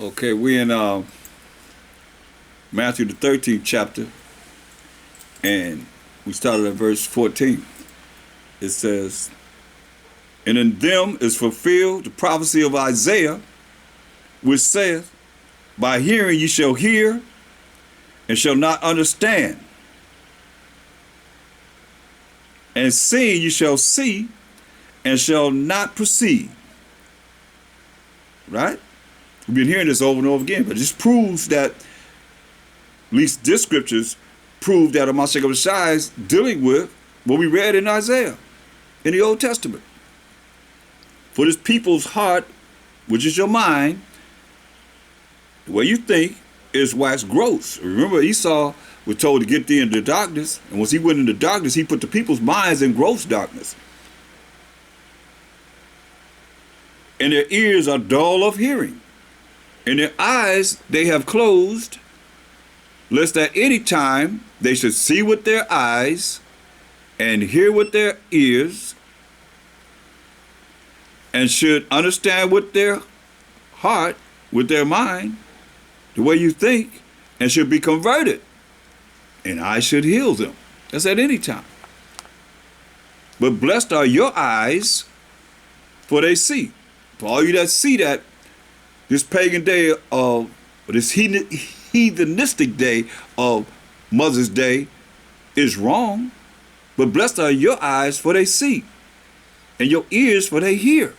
Okay, we in Matthew the 13th chapter, and we started at verse 14. It says, "And in them is fulfilled the prophecy of Isaiah, which saith, By hearing ye shall hear, and shall not understand. And seeing ye shall see, and shall not perceive." Right? We've been hearing this over and over again, but this proves that, at least this scriptures prove that Mashiach Messiah is dealing with what we read in Isaiah in the Old Testament. For this people's heart, which is your mind, the way you think, is wax gross. Remember, Esau was told to get thee into darkness, and once he went into darkness, he put the people's minds in gross darkness. And their ears are dull of hearing, and their eyes they have closed, lest at any time they should see with their eyes, and hear with their ears, and should understand with their heart, with their mind, the way you think, and should be converted, and I should heal them. That's at any time. But blessed are your eyes, for they see. For all you that see that this pagan day of, this heathenistic day of Mother's Day is wrong, but blessed are your eyes, for they see, and your ears, for they hear.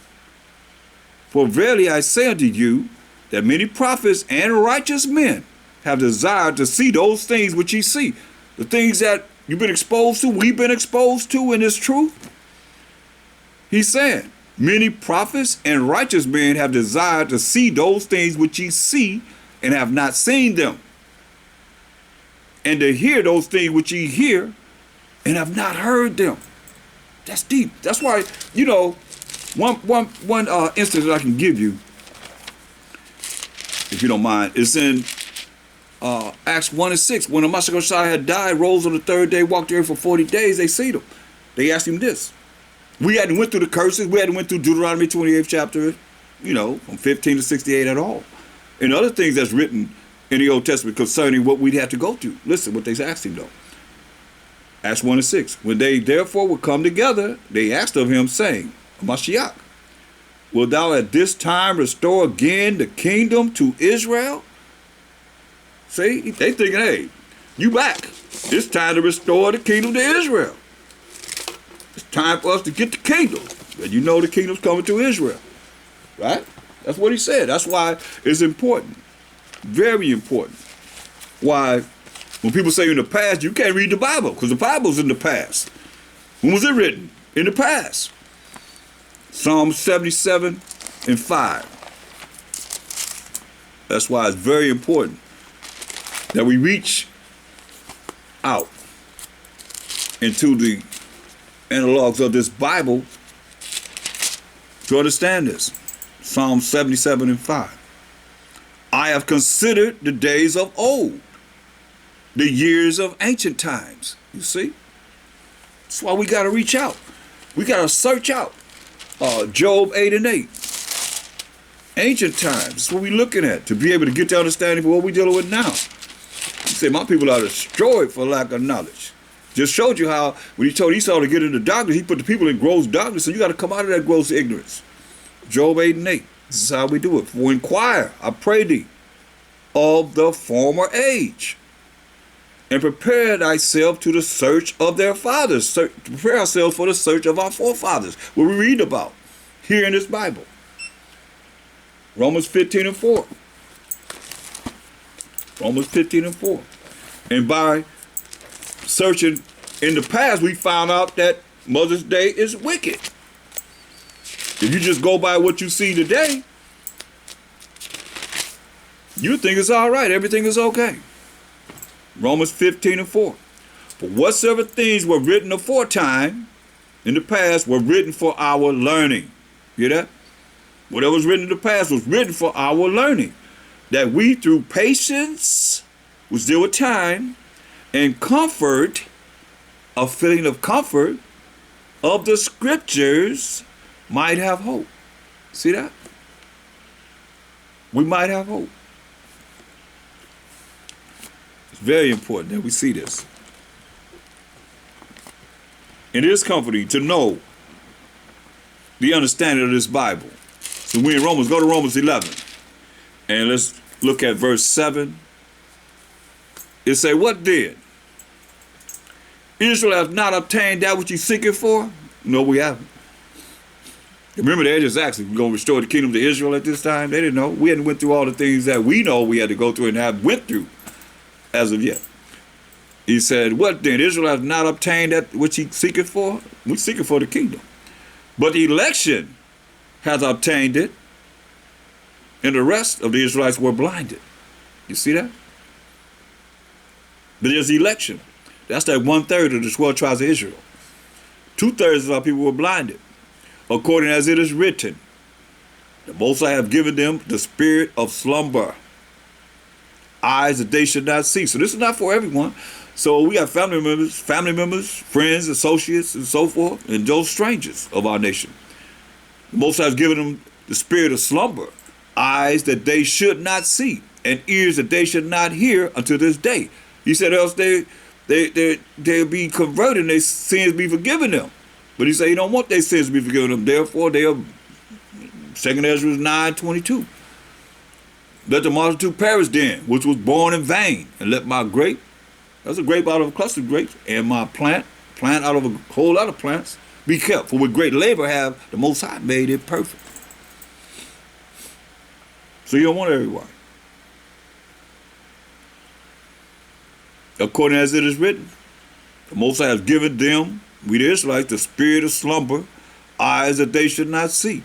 For verily I say unto you, that many prophets and righteous men have desired to see those things which ye see. The things that you've been exposed to, we've been exposed to in this truth. He's saying, many prophets and righteous men have desired to see those things which ye see, and have not seen them. And to hear those things which ye hear, and have not heard them. That's deep. That's why, one instance that I can give you, if you don't mind, is in Acts 1 and 6. When Mashiach had died, rose on the third day, walked the earth for 40 days, they see him. They asked him this. We hadn't went through the curses. We hadn't went through Deuteronomy 28th chapter, from 15 to 68 at all. And other things that's written in the Old Testament concerning what we'd have to go through. Listen what they asked him, though. Acts 1 and 6. When they therefore would come together, they asked of him, saying, Mashiach, wilt thou at this time restore again the kingdom to Israel? See, they thinking, hey, you back. It's time to restore the kingdom to Israel. It's time for us to get the kingdom. And the kingdom's coming to Israel. Right? That's what he said. That's why it's important. Very important. Why, when people say in the past, you can't read the Bible, because the Bible's in the past. When was it written? In the past. Psalm 77 and 5. That's why it's very important that we reach out into the analogs of this Bible to understand this. Psalm 77 and 5. I have considered the days of old, the years of ancient times. You see? That's why we got to reach out. We got to search out. Job 8 and 8. Ancient times. That's what we're looking at, to be able to get the understanding for what we're dealing with now. He said, my people are destroyed for lack of knowledge. Just showed you how, when he told Esau to get into darkness, he put the people in gross darkness, so you got to come out of that gross ignorance. Job 8 and 8. This is how we do it. For inquire, I pray thee, of the former age, and prepare thyself to the search of their fathers. Prepare ourselves for the search of our forefathers, what we read about here in this Bible. Romans 15 and 4. Romans 15 and 4. And by searching in the past, we found out that Mother's Day is wicked. If you just go by what you see today, you think it's all right. Everything is okay. Romans 15 and 4. For whatsoever things were written aforetime in the past were written for our learning. Hear that? Whatever was written in the past was written for our learning, that we through patience, which deal with time, and comfort, a feeling of comfort of the scriptures, might have hope. See that? we might have hope. It's very important that we see this. It is comforting to know the understanding of this Bible. So we in Romans, go to Romans 11. And let's look at verse 7. It say, what then? Israel has not obtained that which he's seeking for? No, we haven't. Remember, they just asked, we're going to restore the kingdom to Israel at this time? They didn't know. We hadn't went through all the things that we know we had to go through and have went through as of yet. He said, what then? Israel has not obtained that which he seeketh for? We're seeking for the kingdom. But the election has obtained it, and the rest of the Israelites were blinded. You see that? But there's the election. That's that 1/3 of the 12 tribes of Israel. 2/3 of our people were blinded. According as it is written, the Most High have given them the spirit of slumber, eyes that they should not see. So this is not for everyone. So we have family members, friends, associates, and so forth, and those strangers of our nation. The Most High has given them the spirit of slumber, eyes that they should not see, and ears that they should not hear until this day. He said else they'll be converted and their sins be forgiven them. But he said he don't want their sins to be forgiven them. Therefore, they'll, 2 Ezra 9:22. Let the multitude perish then, which was born in vain, and let my grape, that's a grape out of a cluster of grapes, and my plant out of a whole lot of plants, be kept. For with great labor have the Most High made it perfect. So you don't want everyone. According as it is written, the Most High has given them, we the Israelites, the spirit of slumber, eyes that they should not see,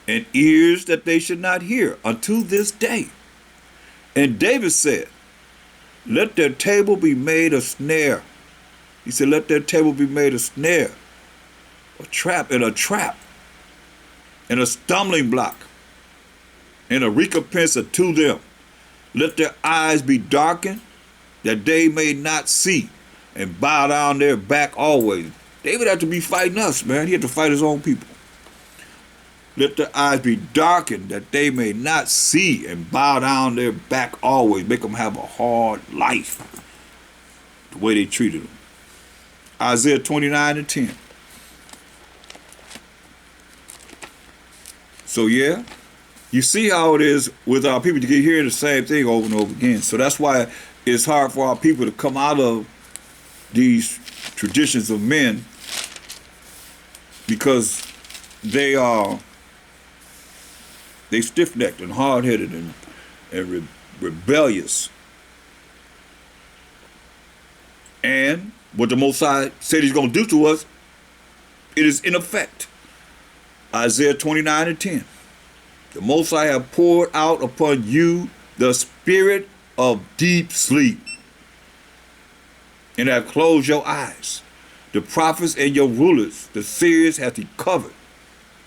and ears that they should not hear, unto this day. And David said, let their table be made a snare. He said, let their table be made a snare, a trap, and a stumbling block, and a recompense to them. Let their eyes be darkened, that they may not see, and bow down their back always. David had to be fighting us, man. He had to fight his own people. Let their eyes be darkened, that they may not see, and bow down their back always. Make them have a hard life, the way they treated them. Isaiah 29:10. So yeah, you see how it is with our people to get hearing the same thing over and over again. So that's why it's hard for our people to come out of these traditions of men, because they stiff-necked and hard-headed and rebellious. And what the Most High said he's going to do to us, it is in effect. Isaiah 29:10. The Most High have poured out upon you the spirit of deep sleep, and have closed your eyes. The prophets and your rulers, the seers, hath he covered.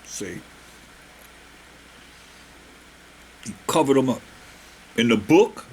See? He covered them up. In the book,